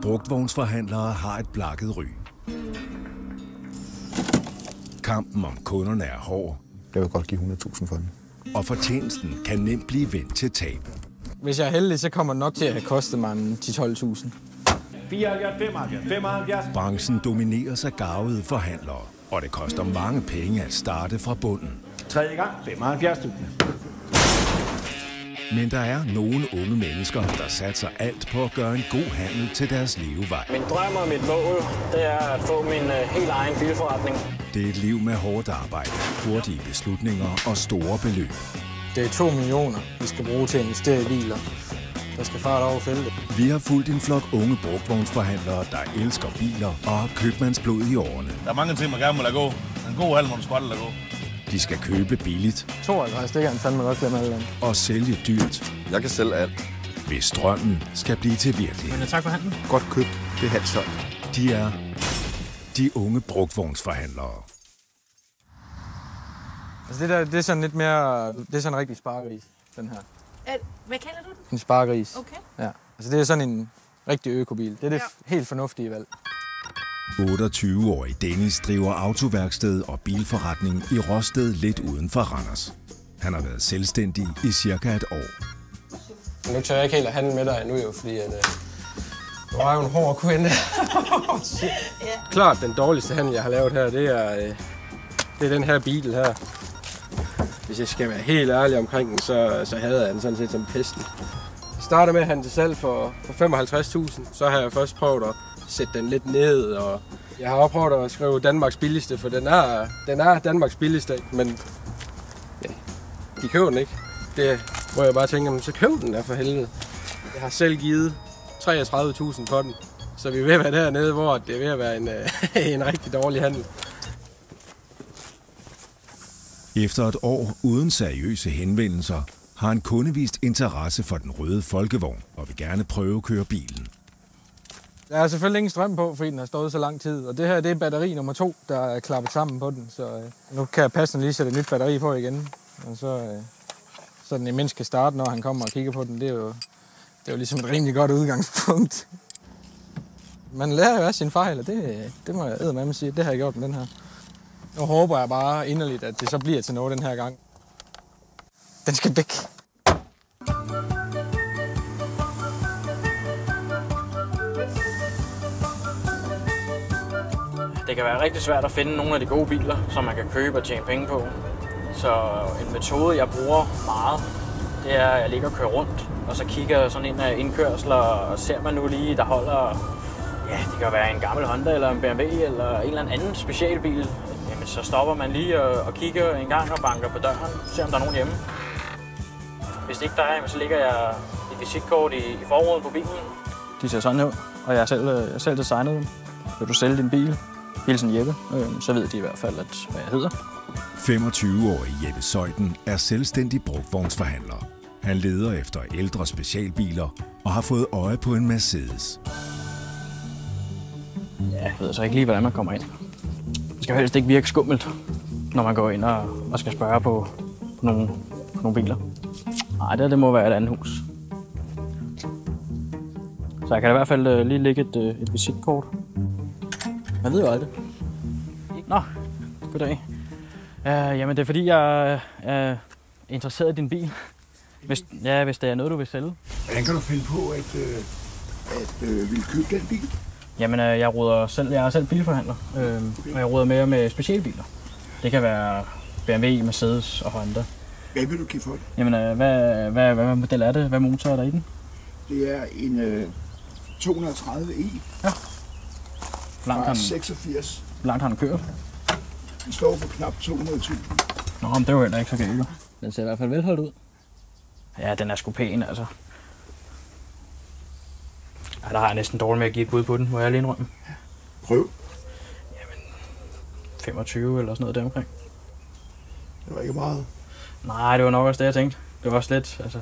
Brugtvognsforhandlere har et blakket ry. Kampen om kunderne er hård. Jeg vil godt give 100.000 for den. Og fortjenesten kan nemt blive vendt til tab. Hvis jeg er heldig, så kommer det nok til at have kostet mig 10-12.000. 75. Branchen domineres af garvede forhandlere, og det koster mange penge at starte fra bunden. Tredje gang, 75.000. Men der er nogle unge mennesker, der satser alt på at gøre en god handel til deres levevej. Min drøm og mit mål, det er at få min helt egen bilforretning. Det er et liv med hårdt arbejde, hurtige beslutninger og store beløb. Det er 2 millioner, vi skal bruge til at investere i biler. Der skal fart over feltet. Vi har fulgt en flok unge brugtvognsforhandlere, der elsker biler og har købmandsblod i årene. Der er mange ting, man gerne må lade gå. En god handel må du sgu aldrig lade gå. De skal købe billigt. 52, det kan han fandme godt glemme alle. Og sælge dyrt. Jeg kan sælge alt. Hvis drømmen skal blive til virkelighed. Men tak for handlen. Godt købt. Det er halvt solgt. De er de unge brugtvognsforhandlere. Altså det er sådan lidt mere, det er sådan en rigtig sparegris, den her. Hvad kalder du den? En sparegris. Okay. Ja. Altså det er sådan en rigtig økobil. Det er det helt fornuftige valg. 28-årig Dennis driver autoværksted og bilforretning i Rosted lidt uden for Randers. Han har været selvstændig i cirka et år. Nu tør jeg ikke helt at handle med dig endnu jo, fordi du har jo en hård kunde. Klart den dårligste handel, jeg har lavet her, det er den her bil her. Hvis jeg skal være helt ærlig omkring den, så hader jeg den sådan set som pesten. Jeg starter med at handle til salg for 55.000, så har jeg først prøvet at sætte den lidt ned, og jeg har også prøvet at skrive Danmarks billigste, for den er Danmarks billigste, men ja, de køber den ikke. Det, hvor jeg bare tænker, så køb den der for helvede. Jeg har selv givet 33.000 på den, så vi er ved at være dernede, hvor det er ved at være en rigtig dårlig handel. Efter et år uden seriøse henvendelser, har en kunde vist interesse for den røde folkevogn og vil gerne prøve at køre bilen. Der er selvfølgelig ingen strøm på, fordi den har stået så lang tid. Og det her, det er batteri nummer 2, der er klappet sammen på den. Så nu kan jeg passende lige sætte et nyt batteri på igen. Og så den imens kan starte, når han kommer og kigger på den. Det er jo ligesom et rimelig godt udgangspunkt. Man lærer jo også sin fejl, og det må jeg eddermame sige. Det har jeg gjort med den her. Nu håber jeg bare inderligt, at det så bliver til noget den her gang. Den skal væk. Det kan være rigtig svært at finde nogle af de gode biler, som man kan købe og tjene penge på. Så en metode, jeg bruger meget, det er, at jeg ligger og kører rundt, og så kigger jeg sådan ind af indkørsler, og ser man nu lige, der holder, ja, det kan være en gammel Honda eller en BMW eller en eller anden specialbil. Jamen, så stopper man lige og kigger en gang og banker på døren, ser om der er nogen hjemme. Hvis ikke der er, så lægger jeg et visitkort i forruden på bilen. De ser sådan ud, og jeg har selv designet dem. Vil du sælge din bil? Hilsen Jeppe, så ved de i hvert fald, hvad jeg hedder. 25-årig Jeppe Søjden er selvstændig brugtvognsforhandler. Han leder efter ældre specialbiler og har fået øje på en Mercedes. Ja, jeg ved så ikke lige, hvordan man kommer ind. Det skal helst ikke virke skummelt, når man går ind og skal spørge på nogle biler. Nej, det må være et andet hus. Så jeg kan i hvert fald lige lægge et visitkort. Man ved jo aldrig. Nå, goddag. Jamen, det er fordi, jeg er interesseret i din bil. Hvis det er noget, du vil sælge. Hvordan kan du finde på at ville købe den bil? Jamen, jeg er selv bilforhandler, og jeg råder med specialbiler. Det kan være BMW, Mercedes og Honda. Hvad vil du give for det? Jamen, hvad model er det? Hvad motor er der i den? Det er en 230e. Ja. Fra 86. Hvor langt har den kørt? Den står på knap 200.000. Nå, men det er jo heller ikke så galt. Den ser i hvert fald velholdt ud. Ja, den er sgu pæn, altså. Ja, der har jeg næsten dårligt med at give et bud på den, må jeg lige indrømme. Prøv. Jamen, 25 eller sådan noget deromkring. Det var ikke meget. Nej, det var nok også det, jeg tænkte. Det var også lidt, altså.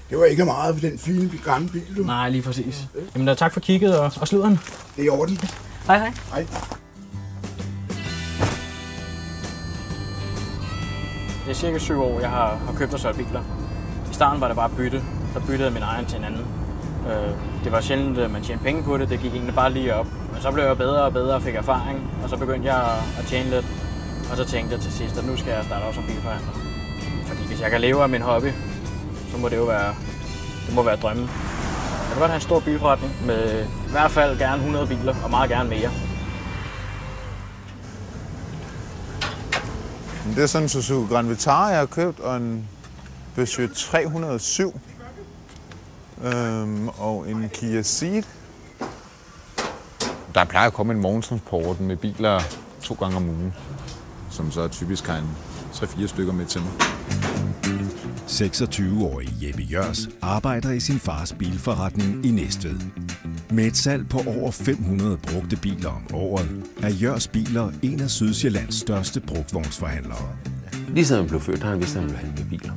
Det var ikke meget for den fine gamle bil, du. Nej, lige præcis. Jamen, tak for kigget og sluderen. Det er i orden. Hej, hej. Hej. Det er cirka 7 år, jeg har købt og solgt biler. I starten var det bare bytte. Der byttede min egen til en anden. Det var sjældent, at man tjente penge på det. Det gik egentlig bare lige op. Men så blev jeg bedre og bedre og fik erfaring. Og så begyndte jeg at tjene lidt. Og så tænkte jeg til sidst, at nu skal jeg starte op som bilforhandler. Fordi hvis jeg kan leve af min hobby, så må det jo være, drømmen. Jeg vil godt have en stor bilforretning med i hvert fald gerne 100 biler og meget gerne mere. Det er sådan en Suzuki Grand Vitara, jeg har købt, og en Peugeot 307. Og en Kia Ceed. Der plejer at komme en morgentransport med biler 2 gange om ugen, som så typisk har en 3-4 stykker med til mig. 26-årige Jeppe Jørs arbejder i sin fars bilforretning i Næstved. Med et salg på over 500 brugte biler om året, er Jørs Biler en af Sydsjællands største brugtvognsforhandlere. Lige siden han blev født, har han vidst, at han ville handle biler.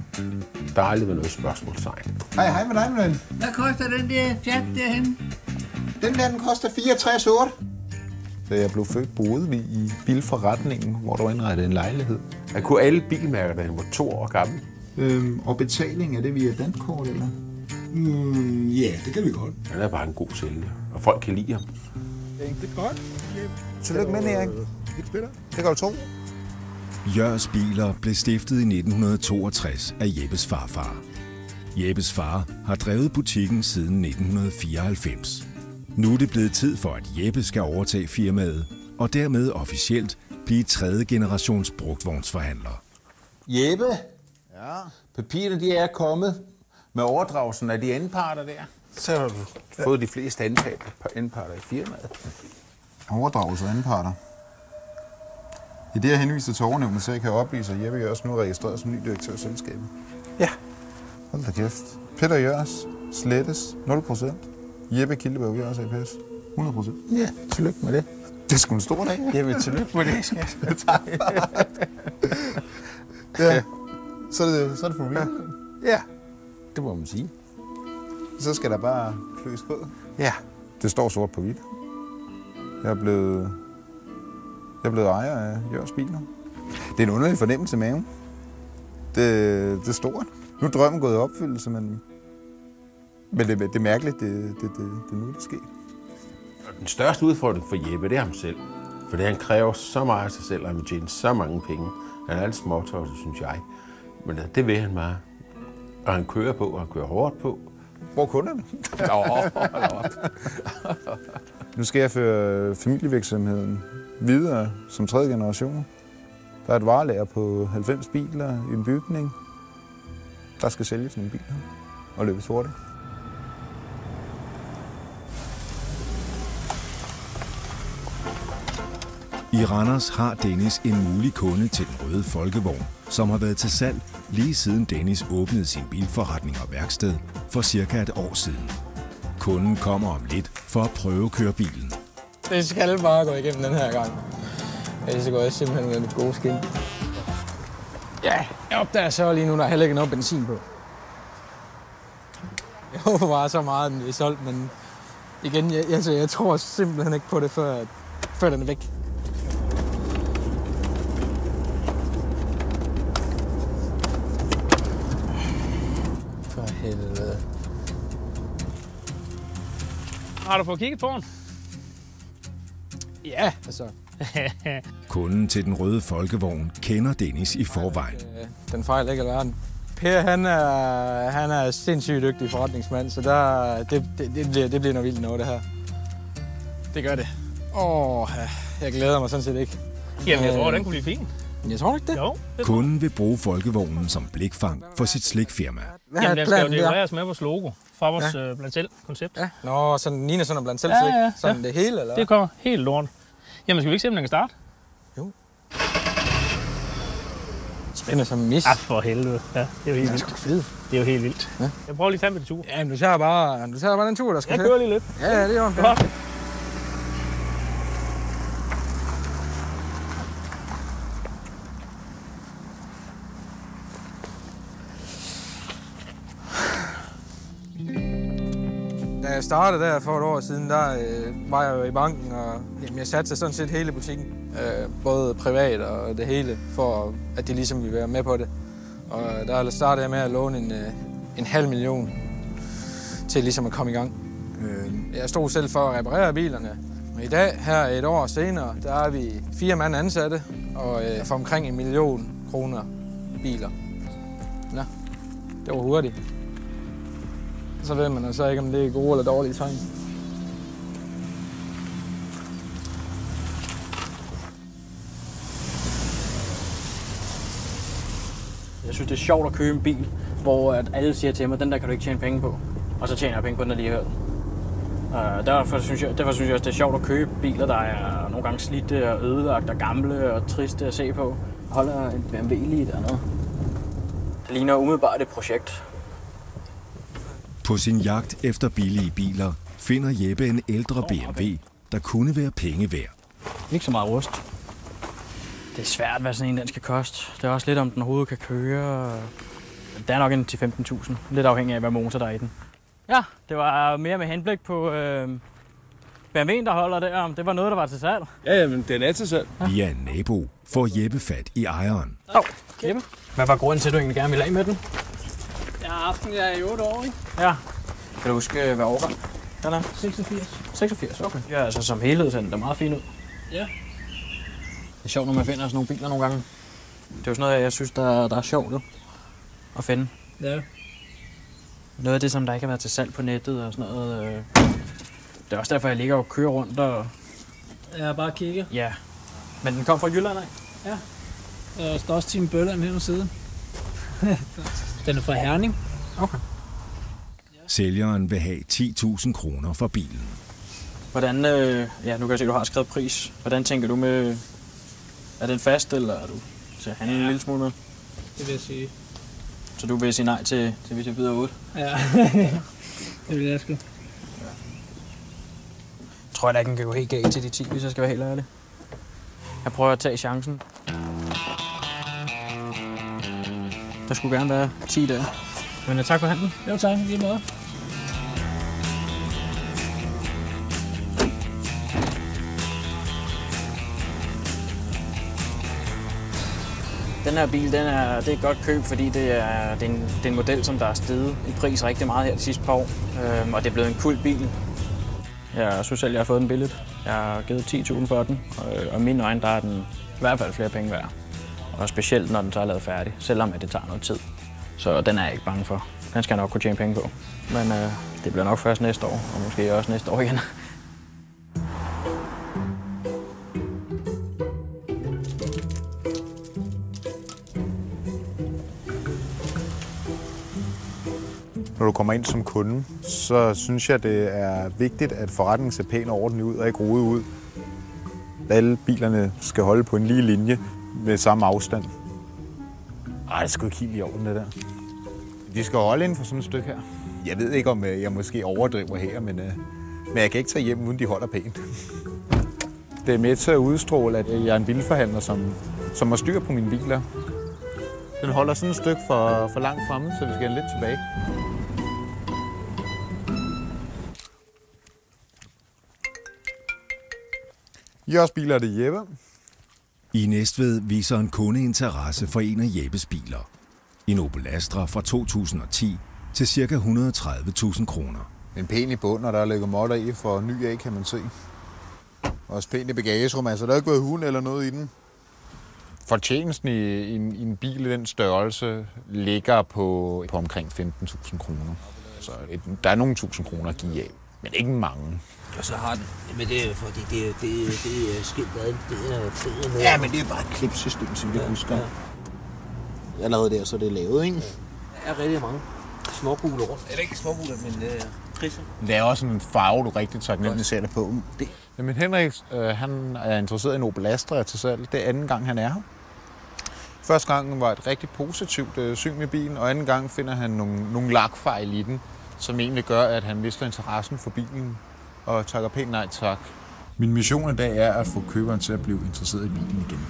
Der har aldrig været noget spørgsmålstegn. Hej med dig, Møn. Hvad koster den der Fiat derhenne? Den koster 64,8. Da jeg blev født, boede vi i bilforretningen, hvor der var indrettet en lejlighed. Han kunne alle bilmærker, da han var 2 år gammel. Og betaling, er det via dankort, eller? Ja, det kan vi godt. Han er bare en god sælger, og folk kan lide ham. Det er godt. Tillykke med, Erik. Det kan du tro. Jørs Biler blev stiftet i 1962 af Jeppes farfar. Jeppes far har drevet butikken siden 1994. Nu er det blevet tid for, at Jeppe skal overtage firmaet, og dermed officielt blive 3. generations brugtvognsforhandler. Jeppe? Ja? Papirerne, de er kommet med overdragelsen af de anparter der. Så har du fået de fleste anparter i firmaet. Overdragelse af anparter. I det, jeg henviser til overnævnet, så jeg kan oplyse, at Jeppe Jørs nu er registreret som ny direktør i selskabet. Ja. Hold da kæft. Peter Jørs slettes 0%. Jeppe Kildeberg Jørs APS 100%. Ja, tillykke med det. Det er sgu en stor dag. Jamen, tillykke med det, skat. Ja. Så er det for real. Ja, det må man sige. Så skal der bare kløs på. Ja. Det står sort på hvidt. Jeg er blevet ejer af Jørs Biler. Det er en underlig fornemmelse i maven. Det er stort. Nu er drømmen gået i opfyldelse, men det er mærkeligt, det nu er det sket. Den største udfordring for Jeppe, det er ham selv. For han kræver så meget af sig selv, og han vil tjene så mange penge. Han er alt småtosset, synes jeg. Men det vil han meget. Og han kører på, og han kører hårdt på. Hvor er kunderne? Nu skal jeg føre familievirksomheden videre som 3. generation. Der er et varelager på 90 biler i en bygning. Der skal sælges nogle biler og løbes hurtigt. I Randers har Dennis en mulig kunde til den røde folkevogn, som har været til salg lige siden Dennis åbnede sin bilforretning og værksted for cirka et år siden. Kunden kommer om lidt for at prøve at køre bilen. Det skal bare gå igennem den her gang. Ellers går jeg simpelthen med mit gode skin. Ja, jeg opdager så lige nu, der er heller ikke noget benzin på. Jeg håber bare så meget, at den er solgt, men igen, jeg tror simpelthen ikke på det, før den er væk. For helvede. Har du fået kigget på den? Ja, altså. Kunden til den røde folkevogn kender Dennis i forvejen. Den fejler ikke alverden. Per, han er sindssygt dygtig forretningsmand, så det bliver noget vildt noget, det her. Det gør det. Jeg glæder mig sådan set ikke. Jamen, jeg tror, den kunne blive fin. Jeg tror ikke det. Jo. Kunden vil bruge folkevognen som blikfang for sit slikfirma. Jamen, den skal jo dekoreres med vores logo fra vores blandt selv-koncept. Ja. Nå, sådan den ligner sådan en blandt selv slik. Ja. Sådan det hele, eller? Det kommer helt lort. Jamen, skal vi ikke se, om den kan starte? Jo. Spændende som en mis. Ah, for helvede. Ja, det er jo helt vildt. Fed. Det er jo helt vildt. Ja. Jeg prøver lige at tage med det tur. Ja, men du tager bare den tur, der skal Jeg kører lige lidt. Ja, det gør han. Godt. Da jeg startede der for et år siden, der var jeg jo i banken, og jeg satte sådan set hele butikken. Både privat og det hele, for at de ligesom ville være med på det. Og der startede jeg med at låne en 500.000 til ligesom at komme i gang. Jeg stod selv for at reparere bilerne. Og i dag, her et år senere, der er vi 4 mand ansatte og for omkring 1 million kroner biler. Ja, det var hurtigt. Så ved man så ikke, om det er gode eller dårlige tegn. Jeg synes, det er sjovt at købe en bil, hvor at alle siger til mig, den der kan du ikke tjene penge på. Og så tjener jeg penge på den alligevel. Derfor synes jeg også, det er sjovt at købe biler, der er nogle gange slidte og ødelagt og gamle og triste at se på. Holder en BMW lige dernede. Det ligner umiddelbart et projekt. På sin jagt efter billige biler finder Jeppe en ældre BMW, der kunne være penge værd. Ikke så meget rust. Det er svært, hvad sådan en den skal koste. Det er også lidt, om den overhovedet kan køre. Det er nok en til 15.000. Lidt afhængig af, hvad motor der er i den. Ja, det var mere med henblik på BMW'en, der holder der. Om det var noget, der var til salg. Ja, men den er til salg. Via en nabo får Jeppe fat i ejeren. Jeppe. Hvad var grunden til, at du egentlig gerne ville af med den? Jeg har haft den i 8 år, ikke? Ja. Kan du huske, hvad årgang? Den er? 86. 86, okay. Ja, altså som helhed ser den da meget fin ud. Ja. Det er sjovt, når man finder sådan nogle biler nogle gange. Det er jo sådan noget, jeg synes, der er sjovt jo, at finde. Ja. Noget af det, som der ikke har været til salg på nettet og sådan noget. Det er også derfor, jeg ligger og kører rundt og... Jeg bare kigger. Ja. Men den kom fra Jylland, ikke? Ja. Der står også Team Bølland her på siden. Den er fra Herning. Okay. Sælgeren vil have 10.000 kroner for bilen. Hvordan, ja, nu kan jeg se, at du har skrevet pris. Hvordan tænker du med, er den fast, eller er du til at handle en lille smule med? Det vil jeg sige. Så du vil sige nej til hvis jeg byder 8? Ja, det vil jeg sgu. Tror jeg da ikke, den kan gå helt galt til de 10, hvis jeg skal være helt ærlig. Jeg prøver at tage chancen. Der skulle gerne være 10 der. Men tak for handlen. Jo tak, lige måde. Den her bil, det er et godt køb, fordi det er en model, som der er steget i pris rigtig meget her de sidste par år. Og det er blevet en kul bil. Jeg synes selv, jeg har fået den billigt. Jeg har givet 10.000 for den, og i mine øjne, der er den i hvert fald flere penge værd. Og specielt, når den så er lavet færdig, selvom det tager noget tid. Så den er jeg ikke bange for. Den skal jeg nok kunne tjene penge på. Men det bliver nok først næste år, og måske også næste år igen. Når du kommer ind som kunde, så synes jeg, det er vigtigt, at forretningen ser pæn og ordentligt ud og ikke rodet ud. Alle bilerne skal holde på en lige linje med samme afstand. Ej, det skal ikke helt i orden, det der. De skal holde inden for sådan et stykke her. Jeg ved ikke, om jeg måske overdriver her, men jeg kan ikke tage hjem, uden de holder pænt. Det er med til at udstråle, at jeg er en bilforhandler, som har styr på mine biler. Den holder sådan et stykke for langt fremme, så vi skal lidt tilbage. Jeres biler er det Jeppe. I Næstved viser en kunde interesse for en af Jeppes biler. En Opel Astra fra 2010 til ca. 130.000 kroner. En pæn i bunden, og der er lægget modder i for ny af, kan man se. Også pænt i bagagerum, altså der er ikke været hund eller noget i den. Fortjenesten i en bil i den størrelse ligger på omkring 15.000 kroner. Så der er nogle 1.000 kroner at give af, men ikke mange. Og så har den, men det er fordi det er skilt ad, det er Ja, men det er bare et klipsystem, som vi husker. Ja. Allerede der, så det er lavet, ikke? Der er rigtig mange småbuler rundt. Eller ikke småbuler, men trisser. Det er også en farve, du rigtig taknemmelig ser det på. Jamen Henrik, han er interesseret i en Opel Astra til salg. Det er anden gang, han er her. Første gang var et rigtig positivt syn med bilen, og anden gang finder han nogle lakfejl i den, som egentlig gør, at han mister interessen for bilen og takker pænt nej tak. Min mission i dag er at få køberen til at blive interesseret i bilen igen.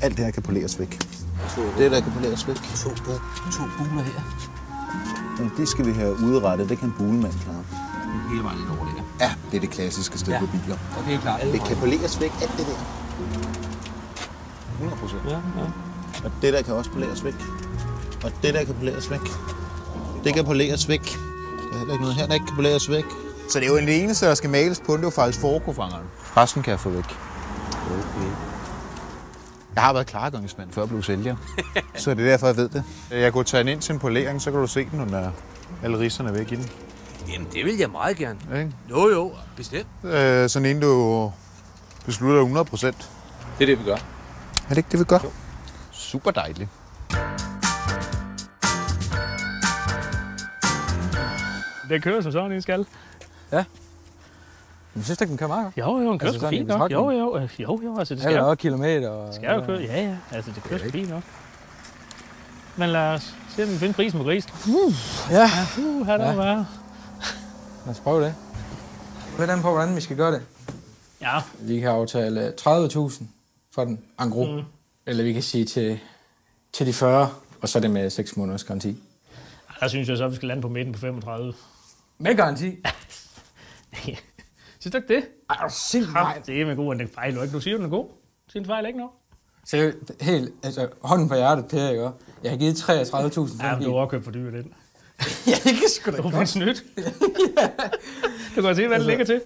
Alt det her kan poleres væk. Det der kan poleres væk. To buler her. Men det skal vi have udrettet, det kan en bulemand klare. Hele vejen lidt over det her. Ja, det er det klassiske sted på biler. Okay, klart. Det kan poleres væk, alt det der. 100%. Ja. Og det der kan også poleres væk. Og det der kan poleres væk. Det kan poleres væk. Der er heller ikke noget her, der ikke kan poleres væk. Så det er jo det eneste, der skal males på, det er jo faktisk forkofangeren. Resten kan jeg få væk. Okay. Jeg har været klargangsmand, før jeg blev sælger. Så det er derfor, jeg ved det. Jeg kunne tage den ind til en polering, så kan du se den, når alle risserne væk i den. Jamen, det vil jeg meget gerne. Ikke? Jo, bestemt. Sådan en, du beslutter 100%. Det er det, vi gør. Er det ikke det, vi gør? Jo. Super dejligt. Det kører som sådan, en skal. Ja. Jeg synes, den kører meget godt. Jo, den kører altså, fint nok. Jo, altså det skal jo. Kilometer og... Skal jo køre, ja. Altså det kører fint nok. Men lad os se, om vi finder prisen på grisen. Ja. Her der være. Lad os prøve det. Hvordan på, hvordan vi skal gøre det? Ja. Vi kan aftale 30.000 for den, en gros. Eller vi kan sige til de 40, og så er det med 6 måneders garanti. Der synes jeg så, at vi skal lande på midten på 35. Med garanti? Synes du ikke det? Ej, sindssygt. Det er med god, at den fejler ikke. Du siger, den er god. Siger den fejler ikke noget? Så helt, altså hånden på hjertet, Per, ikke? Jeg har givet 33.000. Ja, men du har købt for dyr den. Ja, det kan sgu da godt. Du får snydt. Du kan se, hvad den ligger til.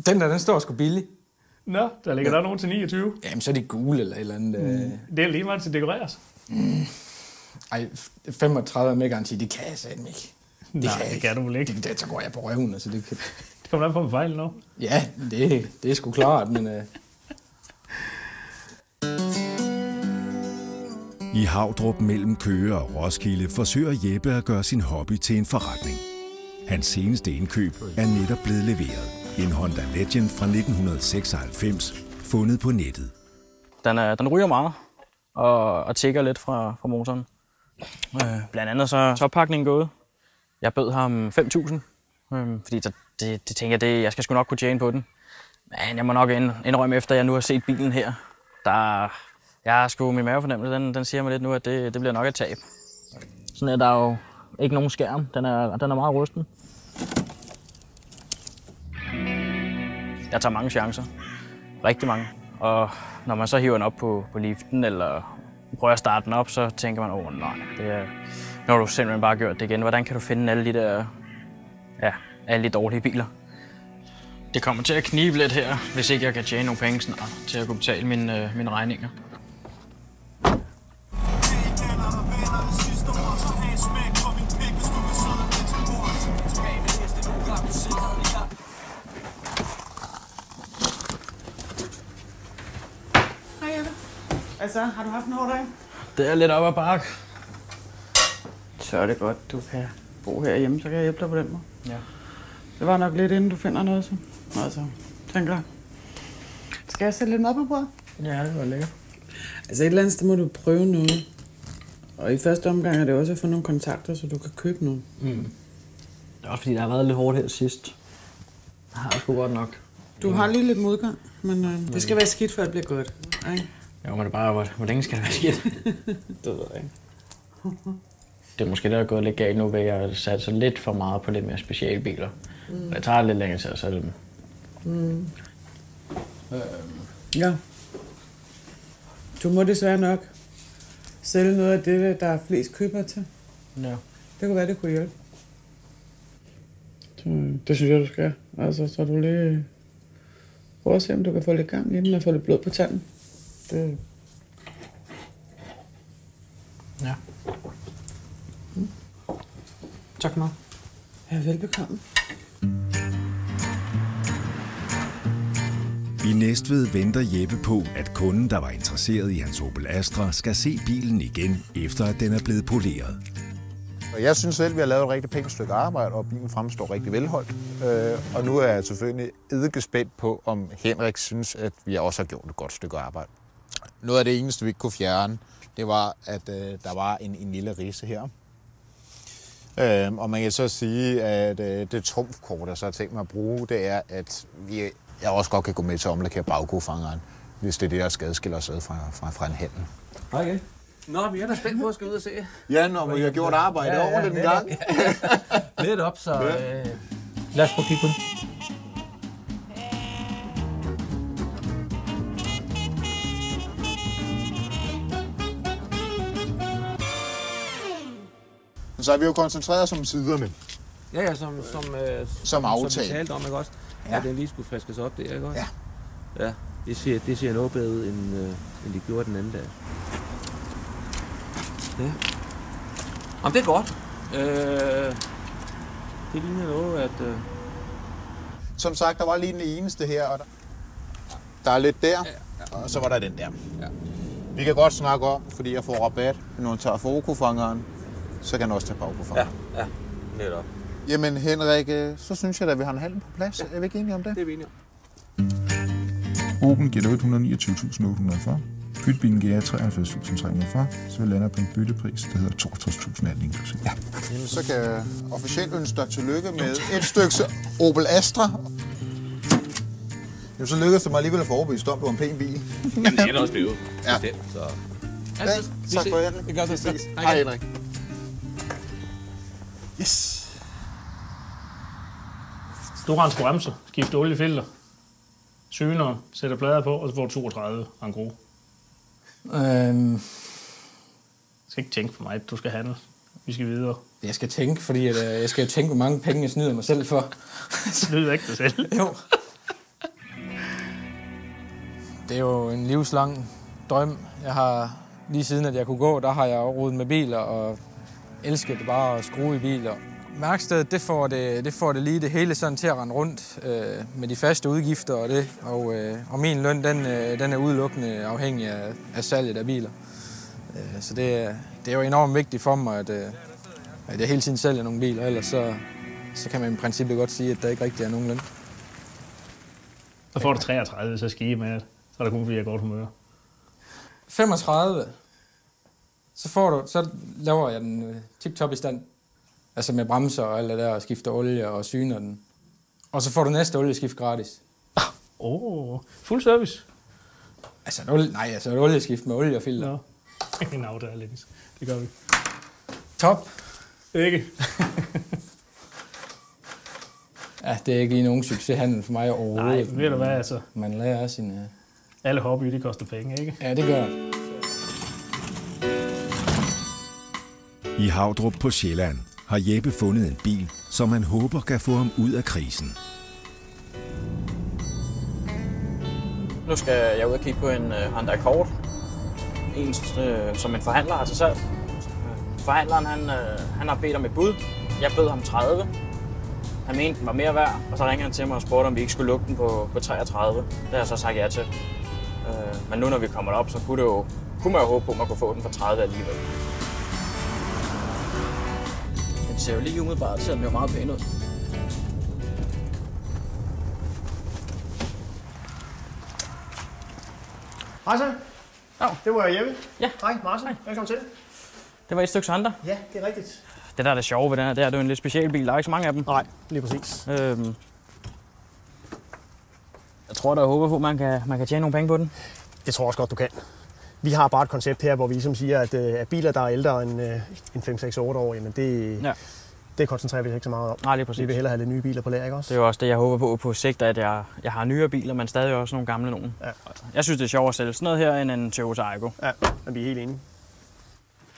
Den står sgu billig. Nå, der ligger der nogen til 29. Jamen, så er det gule eller et eller andet. Det er lige meget til dekoreres. Ej, 35 med garanti, det kan jeg satme ikke. Det kan du vel ikke. Det så går jeg på røven, altså det kan... Det kommer an på en fejl nu. Ja, det er sgu klart, men... I Havdrup mellem Køge og Roskilde forsøger Jeppe at gøre sin hobby til en forretning. Hans seneste indkøb er netop blevet leveret. En Honda Legend fra 1996, fundet på nettet. Den ryger meget og tækker lidt fra motoren. Blandt andet så er toppakningen gået. Jeg bød ham 5.000, fordi det tænker jeg, jeg skal sgu nok kunne tjene på den. Men jeg må nok indrømme, efter jeg nu har set bilen her, jeg er sgu min mavefornemmelse, den siger mig lidt nu, at det bliver nok et tab. Sådan er der jo ikke nogen skærm, den er meget rusten. Jeg tager mange chancer, rigtig mange. Og når man så hiver den op på liften, eller prøver at starte den op, så tænker man, nej, nu har du simpelthen bare gjort det igen. Hvordan kan du finde alle de dårlige biler? Det kommer til at knibe lidt her, hvis ikke jeg kan tjene nogle penge snart, til at kunne betale mine regninger. Altså, har du haft en hård dag? Det er lidt op ad bakke. Så er det godt, du kan bo herhjemme, så kan jeg hjælpe dig på den måde. Ja. Det var nok lidt inden du finder noget, så. Altså, tænker jeg. Skal jeg sætte lidt mad på bordet? Ja, det var lækkert. Altså et eller andet sted må du prøve noget. Og i første omgang er det også at få nogle kontakter, så du kan købe noget. Det er også fordi, der har været lidt hårdt her sidst. Det har sgu godt nok. Du har lige lidt modgang, men det skal være skidt, før det bliver godt. Ikke? Jo, men det er bare, hvor længe skal det være skidt? Det ved jeg ikke. Det er måske der er gået lidt galt nu, ved at jeg har sat så lidt for meget på lidt mere specialbiler. Det tager lidt længere til at sætte dem. Ja. Du må desværre nok sælge noget af det, der er flest købere til. Ja. Det kunne være, det kunne hjælpe. Så, det synes jeg, du skal. Altså, så du lige... Prøv at se, om du kan få lidt gang i den og få lidt blod på tanden. Det... Ja. Tak meget. Ja, velbekomme. I Næstved venter Jeppe på, at kunden, der var interesseret i hans Opel Astra, skal se bilen igen, efter at den er blevet poleret. Jeg synes selv, vi har lavet et rigtig pænt stykke arbejde, og bilen fremstår rigtig velholdt. Og nu er jeg selvfølgelig eddikespændt på, om Henrik synes, at vi også har gjort et godt stykke arbejde. Noget af det eneste, vi ikke kunne fjerne, det var, at der var en lille ridse her. Og man kan så sige, at det trumfkort, jeg så har tænkt mig at bruge, det er, at jeg også godt kan gå med til at omlakere bagkofangeren, hvis det er det, der skal adskille os fra en handel. Okay. Nå, men jeg er da spændt på at skal ud og se. Ja, når vi har gjort arbejde ordentligt en gang. Lidt op, så lad os få kigge på det. Så har vi jo koncentreret os om siderne. Ja, som aftalt. Som vi talte om, ikke også? Ja. At den lige skulle friskes op, det ikke også? Ja. Ja, det ser noget bedre ud, end de gjorde den anden dag. Ja. Jamen, det er godt. Det ligner noget, at... Som sagt, der var lige den eneste her, og der er lidt der, og så var der den der. Ja. Vi kan godt snakke om, fordi jeg får rabat, når man tager fokofangeren, så kan han også tage bagkofangeren. Ja, netop. Jamen Henrik, så synes jeg da, at vi har en halv på plads. Er vi ikke enige om det? Det er vi enige om. Opel giver dig 129.840. Bytbilen giver 73.340. Så vi lander på en byttepris, der hedder 62.000 alt inklusiv. Ja. Jamen, så kan jeg officielt ønske dig tillykke med et stykke Opel Astra. Jamen, så lykkedes det mig alligevel at få overbevist om, på en pæn bil. Jamen, det er også blevet. Ja. Så... Ja, tak for Henrik. Det gør det. Hej Henrik. Yes. Storans bremser, skift oliefilter, syneren, sætter plader på, og så får du 32 en gros. Du skal ikke tænke for mig, du skal handle. Vi skal videre. Jeg skal tænke, fordi jeg skal jo tænke, hvor mange penge jeg snyder mig selv for. Snyder ikke dig selv? Jo. Det er jo en livslang drøm. Jeg har lige siden, at jeg kunne gå, der har jeg rodet med biler og elsket bare at skrue i biler. Værkstedet, det får det lige det hele sådan til at rende rundt med de faste udgifter og det. Og min løn, den er udelukkende afhængig af salget af biler. Så det er jo enormt vigtigt for mig, at jeg hele tiden sælger nogle biler, ellers så kan man i princippet godt sige, at der ikke rigtig er nogen løn. Så får du 33, så skier med det. Så er der kun fordi jeg godt humør. 35. Så laver jeg den tip-top i stand. Altså med bremser og alt det der, og skifter olie og syner den. Og så får du næste olieskift gratis. Fuld service. Altså et olieskift med olie og filter. Nå. En aftale, Dennis. Det gør vi. Top. Ikke? Ja, det er ikke lige nogen succeshandel for mig overhovedet. Nej, ved du hvad, altså. Man lærer også sine... Alle hobbyer, de koster penge, ikke? Ja, det gør det. I Havdrup på Sjælland har Jeppe fundet en bil, som han håber kan få ham ud af krisen. Nu skal jeg ud og kigge på en Honda Accord. En, som en forhandler har til salg. Forhandleren han har bedt om et bud. Jeg bød ham 30. Han mente, den var mere værd, og så ringede han til mig og spurgte, om vi ikke skulle lukke den på 33. Det har jeg så sagt ja til. Men nu når vi kommer op, så kunne man jo håbe på, at man kunne få den for 30 alligevel. Den ser jo lige umiddelbart, selvom den er meget pæn ud. Hej så. Det var Jeppe. Ja. Hej Martin. Velkommen til. Det var et stykke Honda. Ja, det er rigtigt. Det der er det sjove ved den her, det er jo en lidt speciel bil. Der er ikke så mange af dem. Nej, lige præcis. Jeg tror, der er håber på, at man kan tjene nogle penge på den. Det tror jeg også godt, du kan. Vi har bare et koncept her, hvor vi ligesom siger, at biler, der er ældre end 5, 6, 8 år, jamen det koncentrerer vi ikke så meget om. Nej, lige præcis. Vi vil hellere have lidt nye biler på lager, ikke også? Det er jo også det, jeg håber på sigt, at jeg har nyere biler, men stadig også nogle gamle nogen. Ja. Jeg synes, det er sjovere at sælge sådan noget her, end en Toyota Aygo. Ja, men vi er helt enige.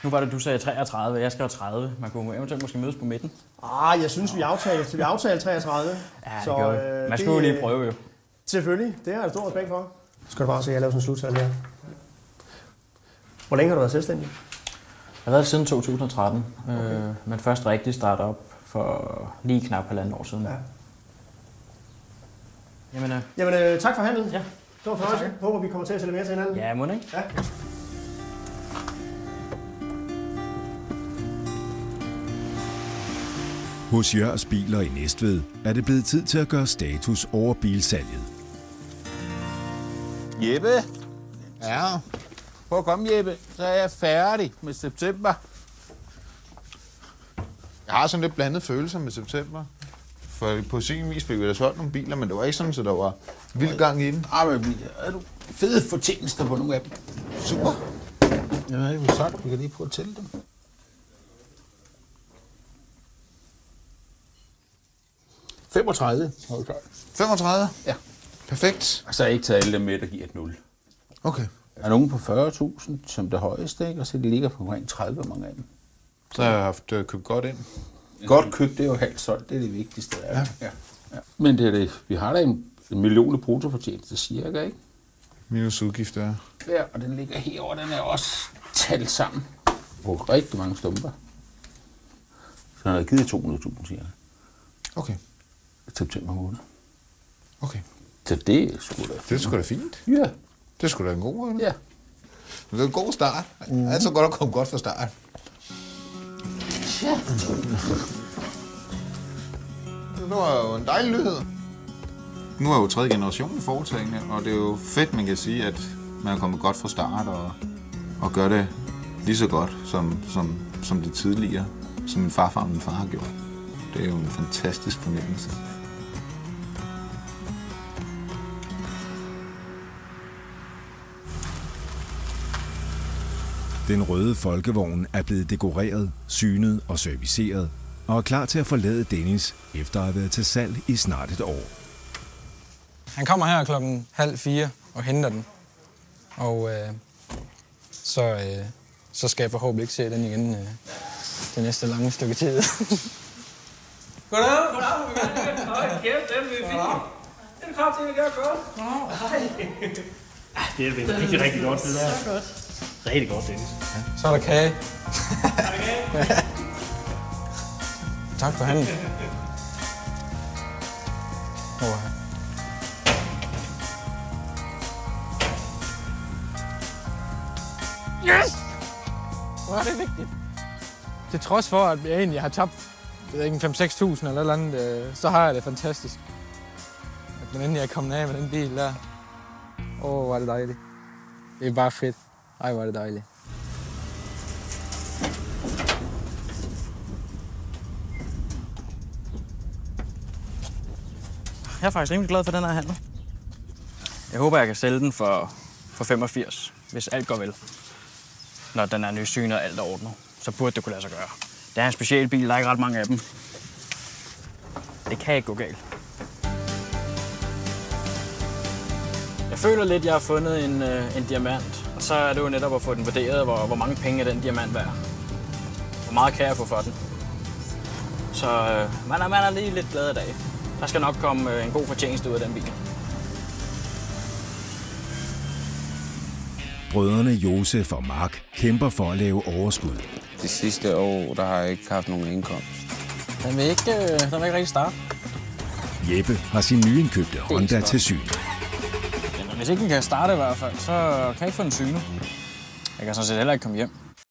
Nu var det, du sagde 33, jeg skrev 30. Man kunne eventuelt måske mødes på midten. Jeg synes, vi aftalte 33. Ja, det gør vi. Man skulle jo lige prøve, jo. Selvfølgelig, det har jeg stor respekt for. Så skal du bare se, at jeg laver sådan en sluttal her. Hvor længe har du været selvstændig? Jeg har været siden 2013, men først rigtig startet op for lige knap 1,5 år siden. Ja. Jamen, tak for handlen. Ja. Det var fornøjelse. Jeg håber, vi kommer til at sælge mere til hinanden. Ja, må ikke? Ja. Hos Jørs Biler i Næstved er det blevet tid til at gøre status over bilsalget. Jeppe? Ja? Prøv at komme, Jeppe. Så er jeg færdig med september. Jeg har sådan lidt blandet følelser med september. For på sin vis fik vi da solgt nogle biler, men det var ikke sådan, så der var vild gang i den. Er du fede fortjenester på nogle af dem? Super. Jeg ved ikke, hvor sagt. Vi kan lige prøve at tælle dem. 35. 35? Ja. Perfekt. Og så har jeg ikke taget alle dem med, der giver et 0. Okay. Der er nogen på 40.000 som det højeste, ikke? Og så de ligger på omkring 30, mange af dem. Så har jeg haft købt godt ind. Godt købt, det er jo halvt solgt, det er det vigtigste. Ja. Men det er det. Vi har da en million bruttofortjeneste cirka, ikke? Minus udgifter. Ja, og den ligger herovre, den er også talt sammen på rigtig mange stumper. Så han har givet 200.000, siger jeg. Okay. September måned. Okay. Så det er sgu da fint. Det er sgu da fint. Ja. Det er sgu da en god måde. Ja. Men det er en god start. Det er altid godt at komme godt fra start. Ja. Det var jo en dejlig nyhed. Nu er jo 3. generation i foretagende, og det er jo fedt, man kan sige, at man er kommet godt fra start og gør det lige så godt, som det tidligere, som min farfar og min far har gjort. Det er jo en fantastisk fornemmelse. Den røde folkevogn er blevet dekoreret, synet og serviceret, og er klar til at forlade Dennis, efter at have været til salg i snart et år. Han kommer her klokken 3:30 og henter den. Og så skal jeg forhåbentlig ikke se den igen det næste lange stykke tid. Goddag. Hold kæft, den vil fint. Den kom til, at vi gør godt. Hej. Det er rigtig, rigtig godt, det der. Så godt. Rigtig godt, Dennis. Ja. Så er der kage. Tak for handlen. Yes! Hvor er det vigtigt. Til trods for, at jeg egentlig har tabt 5-6.000 eller noget andet, så har jeg det fantastisk. At man endelig er kommet af med den bil der. Hvor er det dejligt. Det er bare fedt. Ej, hvor er det dejligt. Jeg er faktisk rimelig glad for den her handel. Jeg håber, jeg kan sælge den for 85, hvis alt går vel. Når den er nysynet og alt er ordnet, så burde det kunne lade sig gøre. Det er en speciel bil, der er ikke ret mange af dem. Det kan ikke gå galt. Jeg føler lidt, at jeg har fundet en diamant, og så er det jo netop at få den vurderet, hvor mange penge er den diamant værd. Hvor meget kan jeg få for den? Så man er lige lidt glad i dag. Der skal nok komme en god fortjeneste ud af den bil. Brødrene Josef og Mark kæmper for at lave overskud. De sidste år, der har jeg ikke haft nogen indkomst. Den vil ikke rigtig starte. Jeppe har sin nyindkøbte Honda til syn. Hvis ikke den kan starte i hvert fald, så kan jeg ikke få den synet. Jeg kan sådan set heller ikke komme hjem.